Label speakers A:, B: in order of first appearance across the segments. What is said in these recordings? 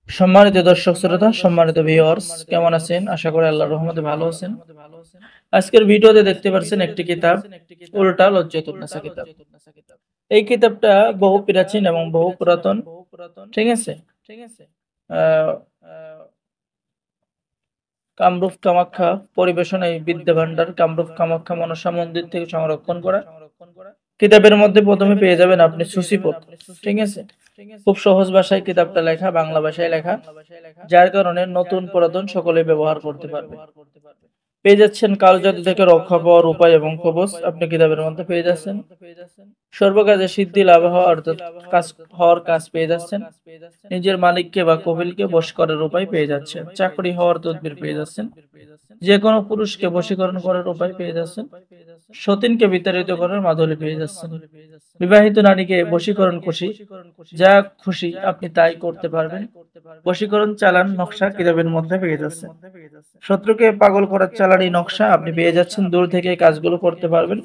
A: সম্মানিত দর্শক শ্রোতা, সম্মানিত ভিউয়ার্স, কেমন আছেন? আশা করি আল্লাহর রহমতে ভালো আছেন। আজকের ভিডিওতে দেখতে পাচ্ছেন একটি কিতাব, উল্টা লজ্জাতুন্নেসা কিতাব। এই কিতাবটা বহু প্রাচীন এবং বহু পুরাতন। ঠিক আছে। আহ, কামরূপ কামাখ্যা পরিবেশন এই বিদ্যা ভান্ডার কামরূপ কামাখ্যা মনসা মন্দির থেকে সংরক্ষণ করা। কিতাবের মধ্যে প্রথমে পেয়ে যাবেন আপনি সূচিপদ। ঠিক আছে। খুব সহজ ভাষায় কিতাবটা লেখা, বাংলা ভাষায় লেখা, যার কারণে নতুন পুরাতন সকলে ব্যবহার করতে পারবে। পেয়ে যাচ্ছেন কালো জাদু থেকে রক্ষা পাওয়ার উপায় এবং কবচ, আপনি কিতাবের মধ্যে পেয়ে যাচ্ছেন। সর্বকাজে সিদ্ধি লাভ হওয়া অর্থাৎ কাজ হওয়ার কাজ পেয়ে যাচ্ছেন। নিজের মালিককে বা কবিলকে বশ করার উপায় পেয়ে যাচ্ছেন। চাকরি হওয়ার তদবির পেয়ে যাচ্ছেন। যে কোনো পুরুষকে বশীকরণ করার উপায় পেয়ে যাচ্ছেন। সতীনকে বিতাড়িত করার মাধুরী পেয়ে যাচ্ছেন। বিবাহিত নারীকে বশীকরণ খুশি, যা খুশি আপনি তাই করতে পারবেন। বশীকরণ চালান নকশা কিতাবের মধ্যে পেয়ে যাচ্ছেন। শত্রুকে পাগল করার চালানি নকশা আপনি পেয়ে যাচ্ছেন। দূর থেকে এই কাজগুলো করতে পারবেন।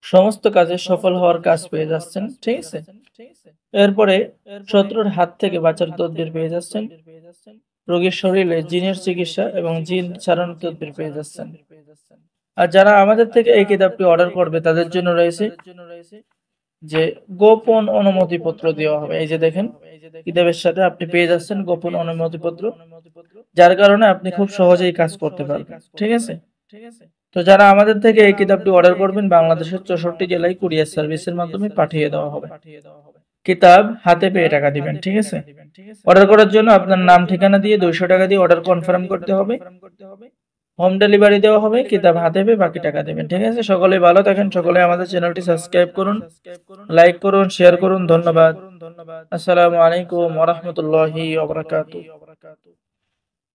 A: সমস্ত কাজে সফল হওয়ার কাজ পেয়ে যাচ্ছেন। ঠিক আছে। এরপরে শত্রুর হাত থেকে বাঁচার তদবির পেয়ে যাচ্ছেন। রোগীর শরীরে জিনের চিকিৎসা এবং জিন ছাড়ানোর তদবির পেয়ে যাচ্ছেন। আর যারা আমাদের থেকে এই কিতাবটি অর্ডার করবে তাদের জন্য রয়েছে যে গোপন অনুমতিপত্র দেওয়া হবে। এই যে দেখেন, কিতাবের সাথে আপনি পেয়ে যাচ্ছেন গোপন অনুমতিপত্র, যার কারণে আপনি খুব সহজেই কাজ করতে পারবেন। ঠিক আছে। তো যারা আমাদের থেকে এই কিতাবটি অর্ডার করবেন, বাংলাদেশের 64 জেলায় কুরিয়ার সার্ভিসের মাধ্যমে পাঠিয়ে দেওয়া হবে। কিতাব হাতে পেয়ে টাকা দিবেন। ঠিক আছে। অর্ডার করার জন্য আপনার নাম ঠিকানা দিয়ে 200 টাকা দিয়ে অর্ডার কনফার্ম করতে হবে। হোম ডেলিভারি দেওয়া হবে। কিতাব হাতে পেয়ে বাকি টাকা দেবেন। ঠিক আছে। সকলে ভালো থাকেন। সকলে আমাদের চ্যানেলটি সাবস্ক্রাইব করুন, লাইক করুন, শেয়ার করুন। ধন্যবাদ। আসসালামু আলাইকুম ওয়া রাহমাতুল্লাহি ওয়া বারাকাতুহু।